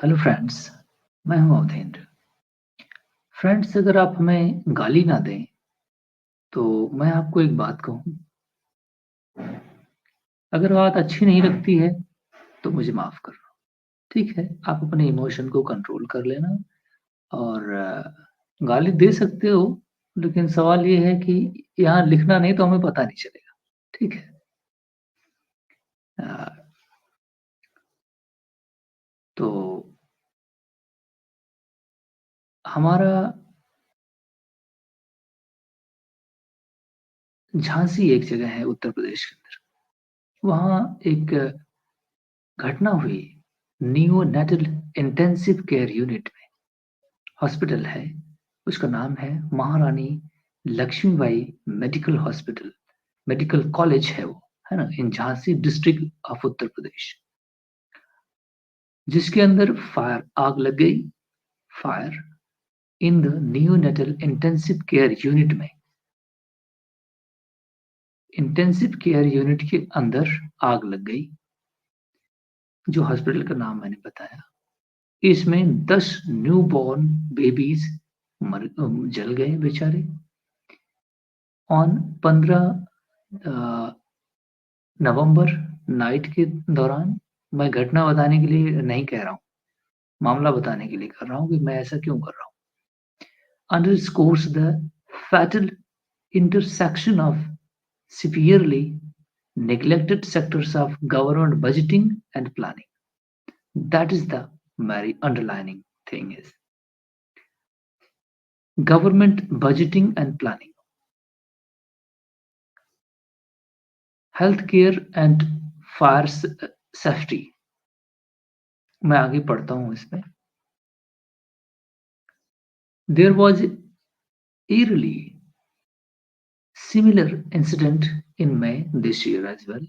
Hello friends, मैं हूं अवधेंद्र। Friends, अगर आप हमें गाली ना दें तो मैं आपको एक बात कहूं। अगर बात अच्छी नहीं लगती है तो मुझे माफ करना। ठीक है, आप अपने इमोशन को कंट्रोल कर लेना और गाली दे सकते हो, लेकिन सवाल ये है कि यहाँ लिखना नहीं तो हमें पता नहीं चलेगा। ठीक है। अ, तो हमारा झांसी एक जगह है उत्तर प्रदेश के अंदर। वहाँ एक घटना हुई। नियोनेटल इंटेंसिव केयर यूनिट में हॉस्पिटल है, उसका नाम है Maharani Lakshmibai medical hospital, medical college है वो, है ना, in Jhansi district of Uttar Pradesh, जिसके अंदर फायर आग लग गई। Fire in the neonatal intensive care unit में, इंटेंसिव केयर यूनिट के अंदर आग लग गई। जो हॉस्पिटल का नाम मैंने बताया, इसमें 10 न्यू बॉर्न बेबीज जल गए बेचारे। ऑन 15 नवंबर नाइट के दौरान, मैं घटना बताने के लिए नहीं कह रहा हूँ, मामला बताने के लिए कर रहा हूँ कि मैं ऐसा क्यों कर रहा हूँ। Underscores the fatal intersection of severely neglected sectors of government budgeting and planning. That is the very underlining thing is government budgeting and planning, healthcare and fire safety. मैं आगे पढ़ता हूँ इसमें। There was eerily similar incident in May this year as well.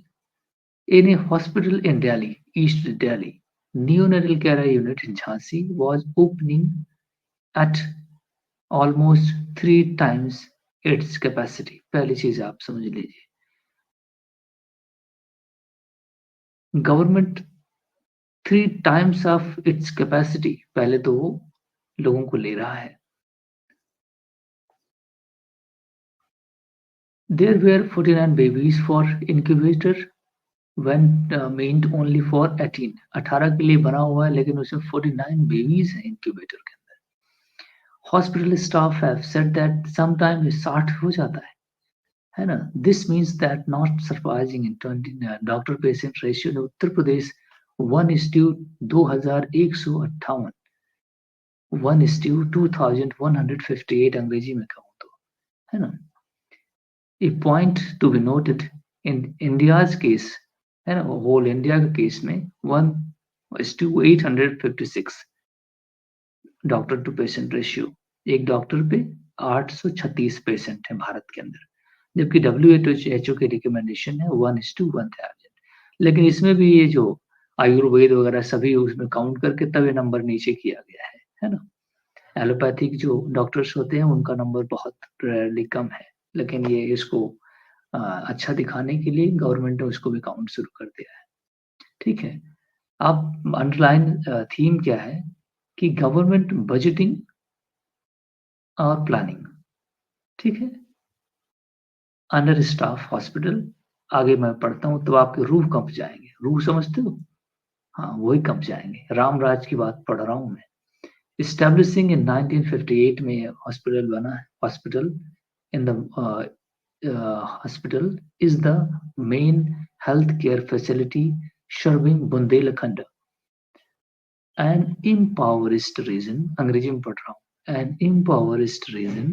In a hospital in Delhi, East Delhi, neonatal care unit in Jhansi was opening at almost 3 times its capacity. पहली चीज आप समझ लीजिए, government 3 times of its capacity, पहले तो वो लोगों को ले रहा है। There were 49 babies for incubator when meant only for 18। 18 के लिए बना हुआ है, लेकिन उसमें 49 बेबीज हैं इंक्यूबेटर के अंदर। Hospital staff have said that sometime 60 हो जाता है ना। This means that not surprising in 20 doctor patient ratio in Uttar Pradesh 1:2158, 1:2158 अंग्रेजी में कहूँ तो, है ना। A point to be noted in India's case, है ना, होल इंडिया के केस में 1:856 डॉक्टर टू पेशेंट रेशियो, एक डॉक्टर पे 836 पेशेंट है भारत के अंदर, जबकि WHO की रिकमेंडेशन है 1:1000। लेकिन इसमें भी ये जो आयुर्वेद वगैरह सभी उसमें काउंट करके तब ये नंबर नीचे किया गया है ना। एलोपैथिक जो डॉक्टर्स होते हैं उनका नंबर बहुत रेयरली कम है, लेकिन ये इसको अच्छा दिखाने के लिए गवर्नमेंट ने उसको भी काउंट शुरू कर दिया है। ठीक है। अब अंडरलाइन थीम क्या है कि गवर्नमेंट बजटिंग और प्लानिंग। ठीक है। अंडर स्टाफ हॉस्पिटल, आगे मैं पढ़ता हूँ तो आपके रूह कंप जाएंगे। रूह समझते हो? हाँ, वही कंप जाएंगे। रामराज की बात पढ़ रहा हूँ मैं। Establishing in 1958 में हॉस्पिटल बना है। Hospital in the hospital is the main healthcare facility serving Bundelkhand, an impoverished region, अंग्रेजी में पढ़ रहा हूँ, an impoverished region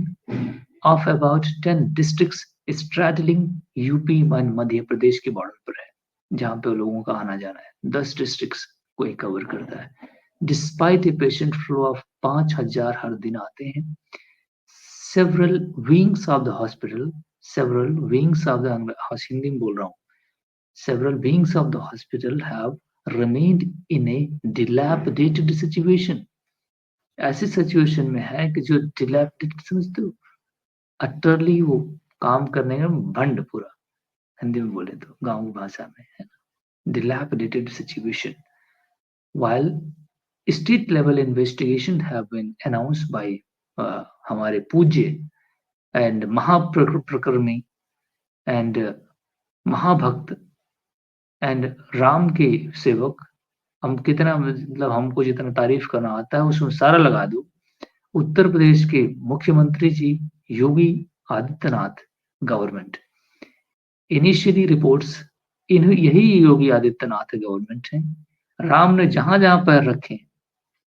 of about 10 districts straddling UP and Madhya Pradesh के बॉर्डर पर है, जहाँ पे लोगों का आना जाना है। 10 डिस्ट्रिक्ट्स को ये कवर करता है। Despite a patient flow of 5000 हर दिन आते हैं। several wings of the hospital, several wings of the, Hindi में बोल रहा हूँ, several wings of the hospital have remained in a dilapidated situation। ऐसी सिचुएशन में है कि जो dilapidated समझते हो, अटरली वो काम करने में भंड पूरा, हिंदी में बोले तो गांव की भाषा में, है ना, dilapidated situation, while state level investigation have been announced by हमारे पूज्य एंड महाप्रकर्मी एंड महाभक्त एंड राम के सेवक। हम कितना मतलब हमको जितना तारीफ करना आता है उसमें सारा लगा दो। उत्तर प्रदेश के मुख्यमंत्री जी Yogi Adityanath government, initially reports यही योगी आदित्यनाथ गवर्नमेंट है। राम ने जहां जहां पैर रखे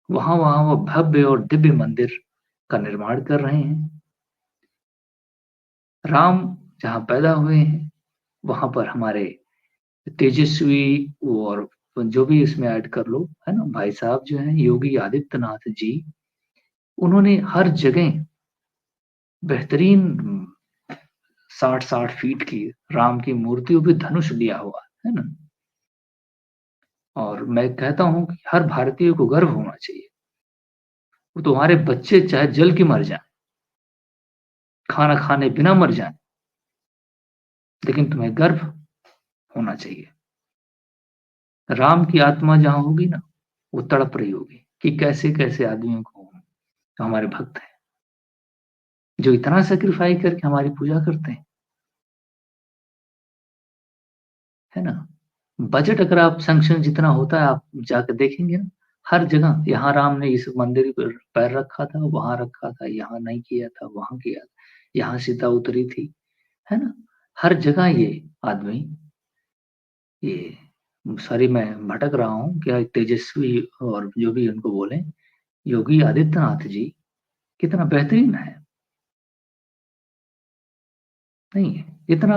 वहां वहां वो भव्य और दिव्य मंदिर का निर्माण कर रहे हैं। राम जहां पैदा हुए हैं वहां पर हमारे तेजस्वी और जो भी इसमें ऐड कर लो, है ना, भाई साहब जो हैं योगी आदित्यनाथ जी, उन्होंने हर जगह बेहतरीन 60-60 फीट की राम की मूर्तियों पे धनुष लिया हुआ है ना। और मैं कहता हूं कि हर भारतीय को गर्व होना चाहिए। वो तुम्हारे बच्चे चाहे जल के मर जाएं, खाना खाने बिना मर जाएं, लेकिन तुम्हें गर्व होना चाहिए। राम की आत्मा जहां होगी ना, वो तड़प रही होगी कि कैसे कैसे आदमियों को तो हमारे भक्त हैं जो इतना सेक्रीफाई करके हमारी पूजा करते हैं, है ना। बजट अगर आप सैंक्शन जितना होता है आप जाकर देखेंगे ना, हर जगह यहाँ राम ने इस मंदिर पर पैर रखा था, वहां रखा था, यहाँ नहीं किया था, वहां किया था, यहाँ सीता उतरी थी, है ना। हर जगह ये आदमी, ये सॉरी मैं भटक रहा हूँ, क्या तेजस्वी और जो भी उनको बोले, योगी आदित्यनाथ जी कितना बेहतरीन है। नहीं है इतना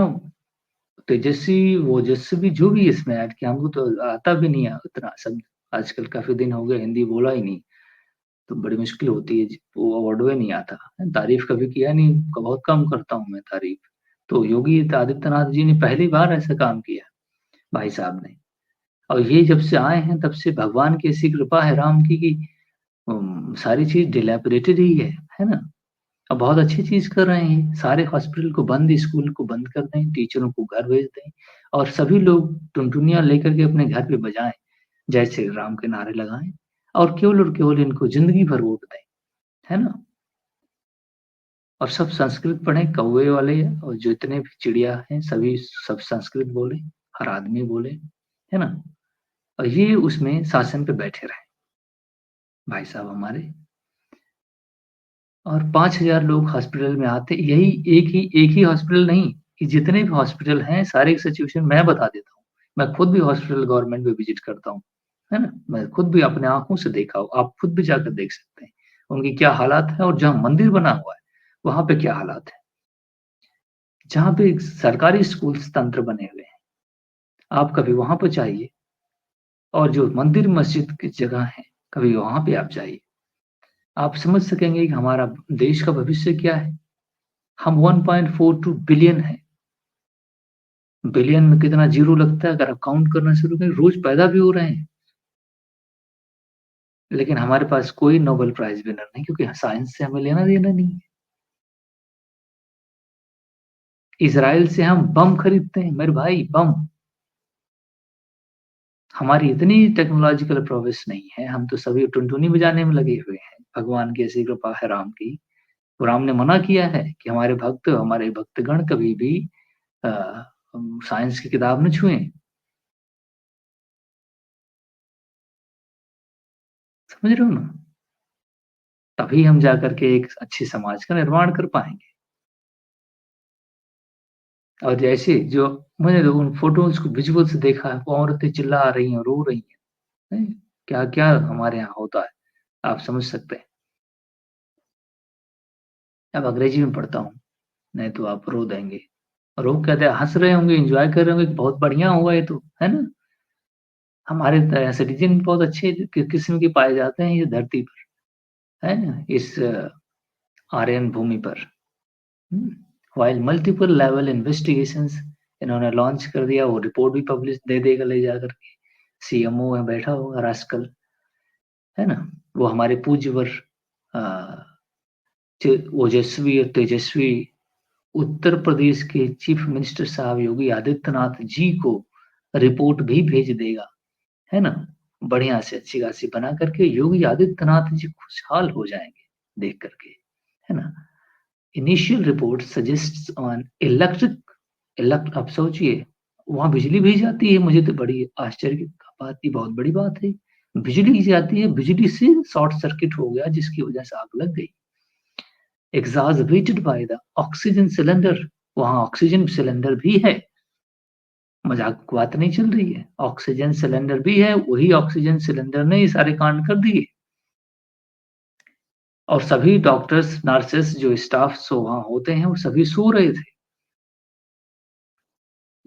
तेजस्वी ओजस्वी जो भी इसमें ऐड किया, हमको तो आता भी नहीं है उतना शब्द। आजकल काफी दिन हो गए हिंदी बोला ही नहीं, तो बड़ी मुश्किल होती है, वो वर्ड में नहीं आता। तारीफ कभी किया नहीं, बहुत कम करता हूँ मैं तारीफ। तो योगी आदित्यनाथ जी ने पहली बार ऐसा काम किया भाई साहब ने। और ये जब से आए हैं तब से भगवान की ऐसी कृपा है राम की कि सारी चीज डिलैपिडेटेड ही है ना। अब बहुत अच्छी चीज कर रहे हैं, सारे हॉस्पिटल को बंद, स्कूल को बंद कर दें, टीचरों को घर भेज दें और सभी लोग टुनटुनियां लेकर के अपने घर पे बजाएं, जय श्री राम के नारे लगाएं और केवल इनको जिंदगी भर वोट दें, है ना। और सब संस्कृत पढ़ें, कौवे वाले और जितने भी चिड़िया हैं सभी सब संस्कृत बोले, हर आदमी बोले, है ना। और ये उसमें शासन पे बैठे रहे भाई साहब हमारे। और 5,000 लोग हॉस्पिटल में आते, यही एक ही हॉस्पिटल नहीं, कि जितने भी हॉस्पिटल हैं सारे की सिचुएशन मैं बता देता हूँ। मैं खुद भी हॉस्पिटल गवर्नमेंट में विजिट करता हूँ, है ना। मैं खुद भी अपने आँखों से देखा हूँ, आप खुद भी जाकर देख सकते हैं, उनकी क्या हालात है और जहाँ मंदिर बना हुआ है, वहाँ पे क्या हालात है। जहाँ पे सरकारी स्कूल तंत्र बने हुए हैं, आप कभी वहाँ पे जाइए और जो मंदिर मस्जिद की जगह है, कभी वहाँ पे आप जाइए। आप समझ सकेंगे कि हमारा देश का भविष्य क्या है। हम 1.42 बिलियन हैं। बिलियन में कितना ज़ीरो लगता है अगर आप काउंट करना शुरू करें, रोज़ पैदा भी हो रहे हैं। लेकिन हमारे पास कोई नोबेल प्राइज़ विनर नहीं क्योंकि साइंस से हमें लेना-देना नहीं है। इज़राइल से हम बम खरीदते हैं मेरे भाई, बम। हमारी इतनी टेक्नोलॉजिकल प्रोग्रेस नहीं है, हम तो सभी टुनटुनी बजाने में लगे हुए हैं। भगवान की ऐसी कृपा है राम की। तो राम ने मना किया है कि हमारे भक्तगण कभी भी अ, साइंस की किताब न छुएँ। समझ रहे हो ना? तभी हम जाकर के एक अच्छे समाज का निर्माण कर पाएँगे। और जैसे जो मैंने तो उन फ़ोटोज़ को विज़ुअल्स देखा है, वो औरतें चिल्ला रही हैं, रो रही हैं। क्या-क्या हमारे यहाँ होता है, आप समझ सकते हैं। अब अंग्रेजी में पढ़ता हूँ, नहीं तो आप रो देंगे। और वो कहते हैं हँस रहे होंगे, एन्जॉय कर रहे होंगे कि बहुत बढ़िया हुआ ये तो, है ना? हमारे सिटीज़न बहुत अच्छे किस्म के पाए जाते हैं इस धरती पर, है ना? इस आर्यन भूमि पर। हुँ। व्हाइल मल्टीपल लेवल इन्वेस्टिगेशंस इन्होंने लॉन्च कर दिया, वो रिपोर्ट भी पब्लिश दे देगा ले जाकर के। सीएमओ वहाँ बैठा होगा रास्कल, है ना? वो हमारे पूज्यवर अ, ओजस्वी और तेजस्वी उत्तर प्रदेश के चीफ मिनिस्टर साहब योगी आदित्यनाथ जी को रिपोर्ट भी भेज देगा, है ना? बढ़िया से अच्छी खासी बना करके योगी आदित्यनाथ जी खुशहाल हो जाएँगे देख करके, है ना? इनिशियल रिपोर्ट सजेस्ट्स ऑन आप सोचिए, वहाँ बिजली भी जाती है, मुझे तो बड़ी आश्चर्य की बात थी, बहुत बड़ी बात है। बिजली जाती है, बिजली से शॉर्ट सर्किट हो गया जिसकी वजह से आग लग गई। एक्सार्बेटेड बाय द ऑक्सीजन सिलेंडर, वहाँ ऑक्सीजन सिलेंडर भी है। मज़ाक की बात नहीं चल रही है। ऑक्सीजन सिलेंडर भी है, वही ऑक्सीजन सिलेंडर ने ये सारे कांड कर दिए। और सभी डॉक्टर्स, नर्सेस जो स्टाफ्स वहाँ होते हैं, वो सभी सो रहे थे।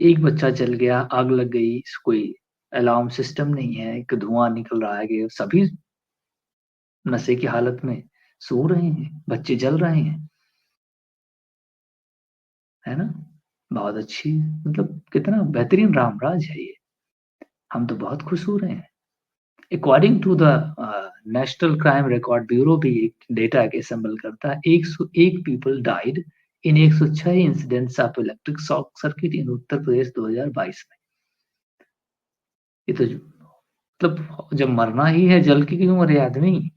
एक बच्चा जल गया, आग लग गई, कोई अलार्म सिस्टम नहीं है, एक धुआँ निकल रहा है कि सभी नशे की हालत में सो रहे हैं, बच्चे जल रहे हैं, है ना? बहुत अच्छी मतलब कितना बेहतरीन राम-राज है ये। हम तो बहुत खुश हो रहे हैं। According to the national crime record bureau भी एक डेटा एक असेंबल करता है। 101 people died in 106 incidents of electric shock circuit in Uttar Pradesh 2022 में। ये तो मतलब जब मरना ही है जल के क्यों मरे आदमी?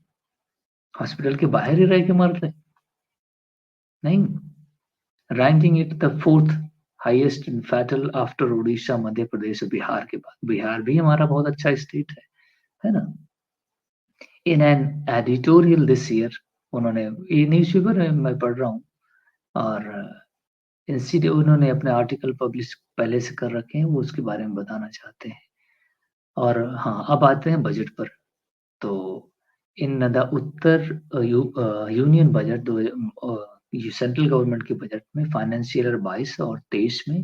हॉस्पिटल के बाहर ही रह के मर रहे। नहीं, ranking it the 4th highest in fatal after Odisha, Madhya Pradesh और बिहार के बाद। बिहार भी हमारा बहुत अच्छा स्टेट है ना? In an editorial this year, उन्होंने ये न्यूज़पेपर है मैं पढ़ रहा हूँ और उन्होंने अपने आर्टिकल पब्लिश पहले से कर रखे हैं, वो उसके बारे में बताना चाहते हैं। और हाँ, अब आते हैं बजट पर। तो इन द यूनियन बजट ये सेंट्रल गवर्नमेंट के बजट में फाइनेंशियल ईयर 22 और 23 में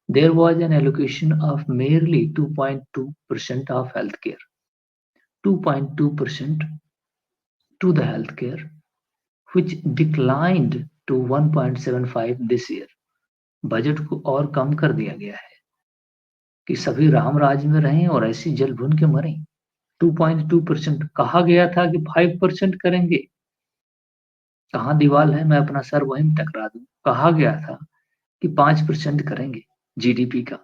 there was an allocation of merely 2.2% of health care, 2.2% to the health care which declined to 1.75 this year. Budget को और कम कर दिया गया है कि सभी राम राज में रहें और ऐसी जल भुन के मरें। 2.2% कहा गया था कि 5% करेंगे। कहाँ दीवाल है, मैं अपना सर वहीं टकरा दूँ। कहा गया था कि 5% करेंगे जीडीपी का,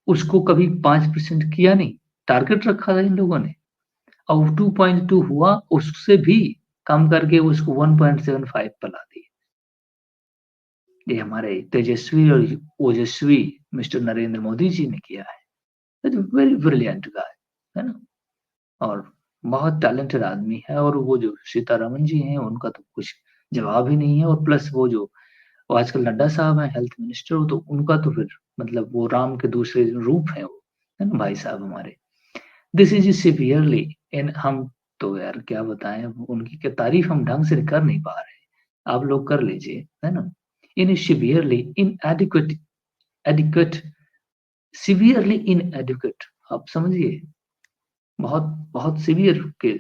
उसको कभी 5% किया नहीं, टारगेट रखा था इन लोगों ने और 2.2 हुआ, उससे भी कम करके उसको 1.75 पर ला दिए। ये हमारे तेजस्वी और ओजस्वी मिस्टर नरेंद्र मोदी जी ने किया है। वेरी ब्रिलियंट गाय, है ना? और बहुत टैलेंटेड आदमी है और वो जो सीतारमन जी हैं उनका तो कुछ जवाब ही नहीं है और प्लस वो जो वो आजकल नड्डा साहब हैं हेल्थ मिनिस्टर, तो उनका तो फिर मतलब वो राम के दूसरे रूप हैं वो, है ना भाई साहब हमारे। दिस इज सिवियरली इन हम तो यार क्या बताएं, उनकी क्या तारीफ हम ढंग से कर नहीं पा रहे, आप लोग कर लीजिए, है ना? In severely inadequate adequate severely inadequate, आप समझिए बहुत बहुत सीवियर के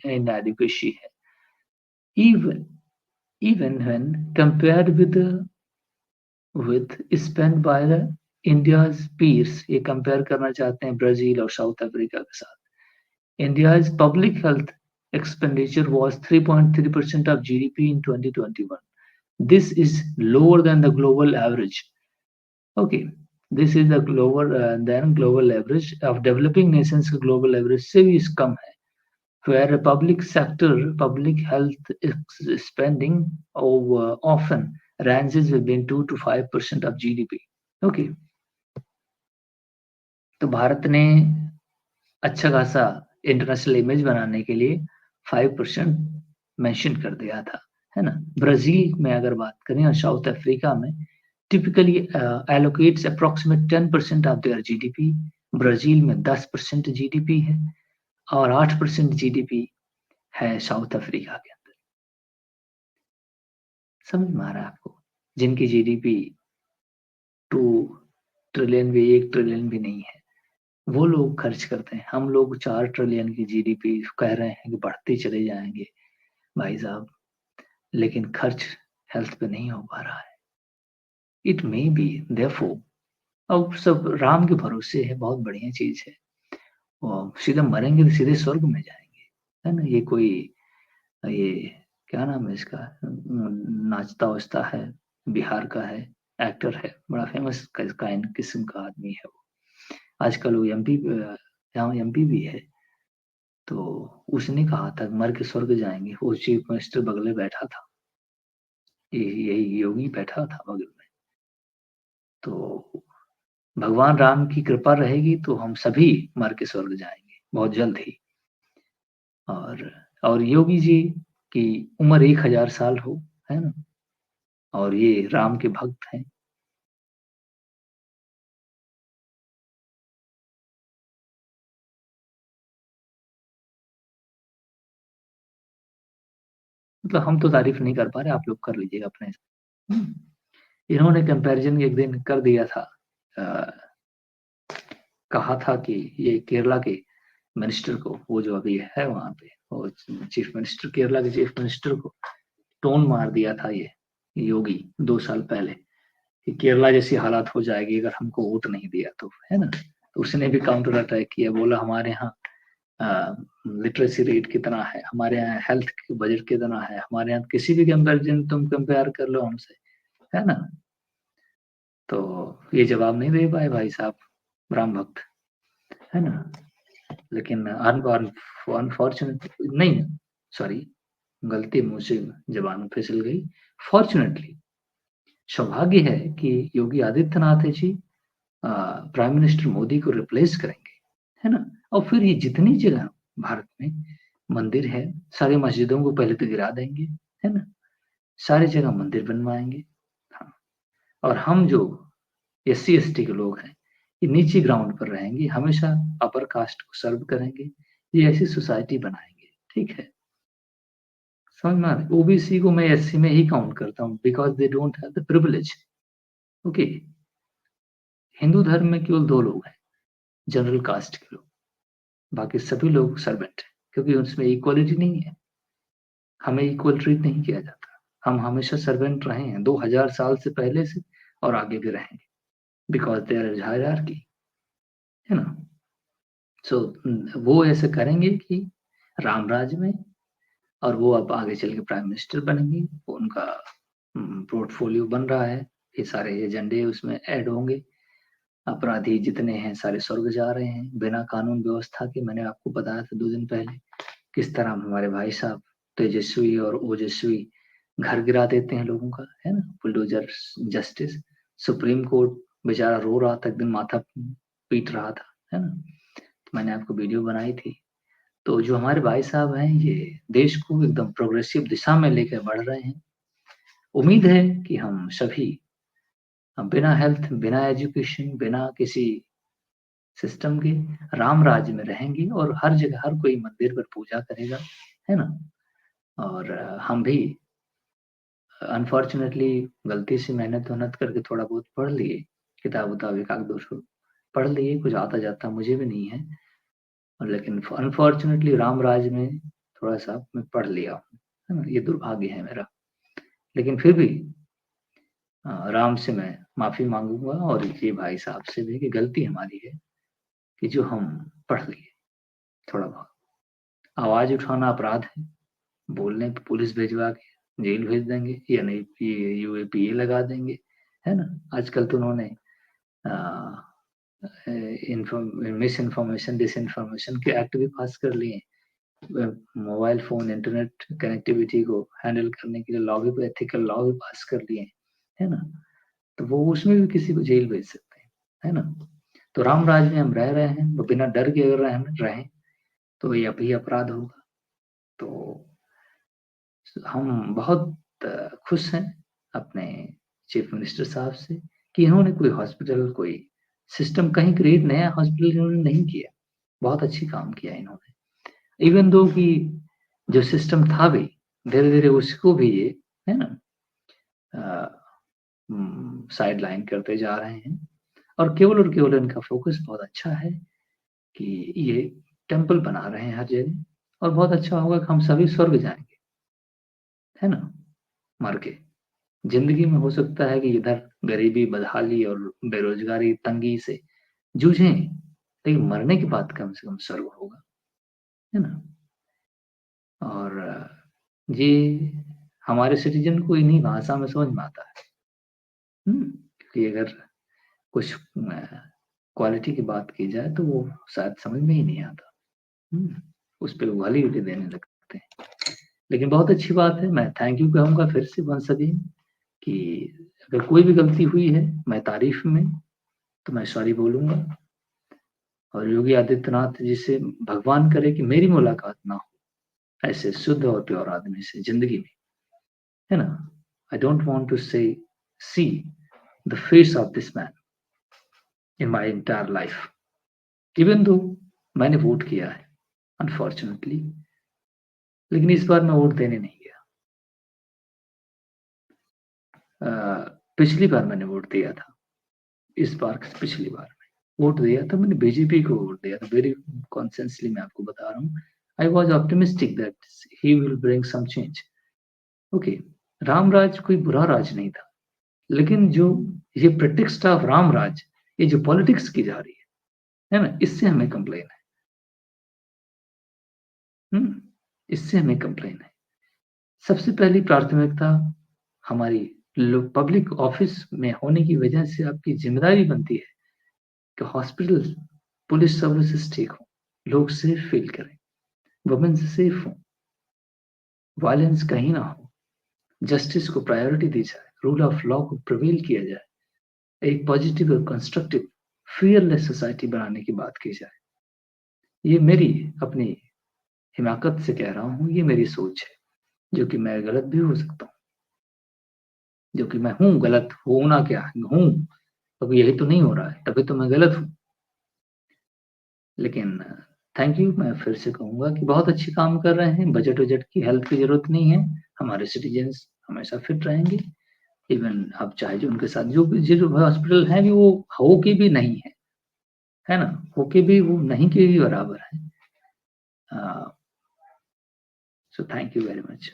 inadequacy है। even even when compared with spent by the India's peers, ये कंपेयर करना चाहते हैं ब्राजील और साउथ अफ्रीका के साथ। India's public health expenditure was 3.3% of GDP in 2021. This is lower than the global average. Okay, this is the global average of developing nations का global average से भी कम है। Where public sector public health spending often ranges between 2 to 5% of GDP. Okay, तो भारत ने अच्छा खासा international image बनाने के लिए 5% मेंशन कर दिया था, है ना? ब्राजील में अगर बात करें और साउथ अफ्रीका में typically allocates approximate 10% of their GDP. Brazil में 10% जीडीपी है और 8% जीडीपी है साउथ अफ्रीका के अंदर। समझ में आ रहा है आपको? जिनकी जीडीपी 2 ट्रिलियन भी 1 ट्रिलियन भी नहीं है, वो लोग खर्च करते हैं। हम लोग 4 ट्रिलियन की जीडीपी कह रहे हैं कि बढ़ते चले जाएंगे भाई साहब, लेकिन खर्च हेल्थ पे नहीं हो पा रहा है। इट मे बी देयरफॉर अब सब राम के भरोसे है, बहुत बढ़िया चीज है। सीधे मरेंगे तो सीधे स्वर्ग में जाएंगे, है ना? ये कोई ये क्या नाम है इसका, नाचता वाचता है, बिहार का है, एक्टर है, बड़ा फेमस किस्म का आदमी है वो। आजकल वो एमपी यहाँ एमपी भी है। तो उसने कहा था मर के स्वर्ग जाएँगे, वो चीफ मिनिस्टर बगल में बैठा था। यही योगी बैठा था बगल में। तो भगवान राम की कृपा रहेगी तो हम सभी मर के स्वर्ग जाएँगे, बहुत जल्द ही। और योगी जी की उम्र 1000 साल हो, है ना? और ये राम के भक्त हैं। मतलब हम तो तारीफ़ नहीं कर पा रहे, आप लोग कर लीजिएगा अपने हिसाब। इन्होंने कंपैरिज़न एक दिन कर दिया था। अ, कहा था कि ये केरला के मिनिस्टर को, वो जो अभी है वहाँ पे, वो चीफ मिनिस्टर, केरला के चीफ मिनिस्टर को टोन मार दिया था ये योगी 2 साल पहले कि केरला जैसी हालत हो जाएगी अगर हमको वोट नहीं दिया तो, है ना? तो उसने भी काउंटर अटैक किया, बोला हमारे यहाँ लिटरेसी रेट कितना है, हमारे यहाँ हेल्थ बजट कितना है, हमारे यहाँ किसी भी कंपैरिजन तुम कंपेयर कर लो हमसे, है ना? तो ये जवाब नहीं दे पाए भाई साहब राम भक्त, है ना? लेकिन अनफॉर्चुनेट नहीं, सॉरी, गलती मुँह से ज़बान फिसल गई। फॉर्चुनेटली सौभाग्य है कि योगी आदित्यनाथ जी प्राइम मिनिस्टर मोदी को रिप्लेस करेंगे, है ना? और फिर ये जितनी जगह भारत में मंदिर है, सारी मस्जिदों को पहले तो गिरा देंगे, है ना? सारी जगह मंदिर बनवाएँगे। हाँ, और हम जो एससी-एसटी के लोग हैं, ये नीचे ग्राउंड पर रहेंगे, हमेशा अपर कास्ट को सर्व करेंगे। ये ऐसी सोसाइटी बनाएँगे, ठीक है? समझ में आ रहा है? ओबीसी को मैं एससी में ही काउंट करता हूँ because they don't have the privilege, okay? Hindu धर्म में केवल 2 लोग हैं, जनरल कास्ट के लोग, बाकी सभी लोग सर्वेंट हैं, क्योंकि उसमें इक्वालिटी नहीं है, हमें इक्वल ट्रीट नहीं किया जाता। हम हमेशा सर्वेंट रहे हैं 2000 साल से पहले से और आगे भी रहेंगे, बिकॉज़ देयर इज़ हायरार्की, है ना? सो वो ऐसे करेंगे कि राम राज्य में, और वो अब आगे चल के प्राइम मिनिस्टर बनेंगे, उनका पोर्टफोलियो बन रहा है, ये सारे एजेंडे उसमें ऐड होंगे। अपराधी जितने हैं सारे स्वर्ग जा रहे हैं, बिना कानून व्यवस्था के। मैंने आपको बताया था 2 दिन पहले, किस तरह हमारे भाई साहब तेजस्वी और ओजस्वी घर गिरा देते हैं लोगों का, है ना? बुलडोज़र जस्टिस, सुप्रीम कोर्ट बेचारा रो रहा था, एकदम माथा पीट रहा था, है ना? तो मैंने आपको वीडियो बनाई थी। तो जो हमारे भाई साहब हैं, ये देश को एकदम प्रोग्रेसिव दिशा में लेके बढ़ रहे हैं। उम्मीद है कि हम सभी बिना हेल्थ, बिना एजुकेशन, बिना किसी सिस्टम के राम राज्य में रहेंगे और हर जगह हर कोई मंदिर पर पूजा करेगा, है ना? और हम भी अनफॉर्चुनेटली गलती से मेहनत-वेहनत करके थोड़ा बहुत पढ़ लिए, किताब-वुताब 1 आध 2 ठो पढ़ लिए, कुछ आता-जाता मुझे भी नहीं है। और लेकिन अनफॉर्चुनेटली राम राज्य में थोड़ा-सा मैं पढ़ लिया हूँ, है ना? ये दुर्भाग्य है मेरा। लेकिन फिर भी राम से मैं माफ़ी माँगूँगा और ये भाई साहब से भी कि गलती हमारी है कि जो हम पढ़ लिए थोड़ा बहुत। आवाज़ उठाना अपराध है, बोलने पे पुलिस भिजवा के जेल भेज देंगे या नहीं ये यूएपीए लगा देंगे, है ना? आजकल तो उन्होंने अ मिस इन्फॉर्मेशन, डिसइन्फॉर्मेशन के एक्ट भी पास कर लिए हैं। मोबाइल फ़ोन, इंटरनेट कनेक्टिविटी को हैंडल करने के लिए लॉ भी एथिकल लॉ भी पास कर लिए हैं, है ना? तो वो उसमें भी किसी को जेल भेज सकते हैं, है ना? तो राम राज्य में हम रह रहे हैं, तो बिना डर के अगर रहें, तो ये अभी अपराध होगा। तो हम बहुत खुश हैं अपने चीफ मिनिस्टर साहब से कि इन्होंने कोई हॉस्पिटल, कोई सिस्टम कहीं क्रिएट नया हॉस्पिटल इन्होंने नहीं किया। बहुत अच्छी काम किया इन्होंने। इवन दो कि जो सिस्टम था भी, धीरे-धीरे उसको भी ये, है ना? साइडलाइन करते जा रहे हैं और केवल इनका फ़ोकस बहुत अच्छा है कि ये टेम्पल बना रहे हैं हर जगह और बहुत अच्छा होगा कि हम सभी स्वर्ग जाएँगे, है ना? मर के। ज़िंदगी में हो सकता है कि इधर गरीबी, बदहाली और बेरोज़गारी, तंगी से जूझें, लेकिन मरने के बाद कम से कम स्वर्ग होगा, है ना? और ये हमारे सिटीज़न को इन्हीं भाषा में समझ में आता है। हुँ? कि अगर कुछ क्वालिटी की बात की जाए तो वो शायद समझ में ही नहीं आता। उस पे उबाली-उबाली देने लगते हैं। लेकिन बहुत अच्छी बात है, मैं थैंक यू कहूँगा फिर से वंस अगेन कि अगर कोई भी गलती हुई है, मैं तारीफ़ में, तो मैं सॉरी बोलूँगा। और योगी आदित्यनाथ जी से भगवान करे कि मेरी मुलाकात ना हो ऐसे शुद्ध और प्योर आदमी से ज़िंदगी में, है ना? I don't want to see the face of this man in my entire life. Even though मैंने वोट किया है अनफॉर्च्यूनेटली, लेकिन इस बार मैं वोट देने नहीं गया। पिछली बार मैंने वोट दिया था, इस बार पिछली बार वोट दिया था, मैंने बीजेपी को वोट दिया था। वेरी कॉन्शियसली मैं आपको बता रहा हूँ। I was optimistic that he will bring some change. Okay, Ram राज कोई बुरा राज नहीं था, लेकिन जो ये प्रेटेक्स्ट ऑफ राम राज, ये जो पॉलिटिक्स की जा रही है ना, इससे हमें कंप्लेन है। इससे हमें कंप्लेन है। सबसे पहली प्राथमिकता हमारी पब्लिक ऑफिस में होने की वजह से आपकी जिम्मेदारी बनती है कि हॉस्पिटल, पुलिस सर्विसेज ठीक हो, लोग सेफ फील करें, वुमेन सेफ हो, वायलेंस कहीं ना हो, जस्टिस को प्रायोरिटी दी जाए, रूल ऑफ लॉ को प्रिवेल किया जाए, एक पॉजिटिव और कंस्ट्रक्टिव फियरलेस सोसाइटी बनाने की बात की जाए। ये मेरी अपनी हिमाकत से कह रहा हूँ, ये मेरी सोच है, जो कि मैं गलत भी हो सकता हूँ, जो कि मैं हूँ गलत, होना क्या हूँ, अब यही तो नहीं हो रहा है, तभी तो मैं गलत हूँ। लेकिन थैंक यू, मैं फिर से कहूँगा कि बहुत अच्छे काम कर रहे हैं, बजट-वजट की हेल्प की ज़रूरत नहीं है, हमारे सिटीज़न्स हमेशा फिट रहेंगे। इवन आप चाहे जो उनके साथ जो हॉस्पिटल हैं भी वो हो के भी नहीं है ना? हो के भी वो नहीं के भी बराबर है। So thank you very much.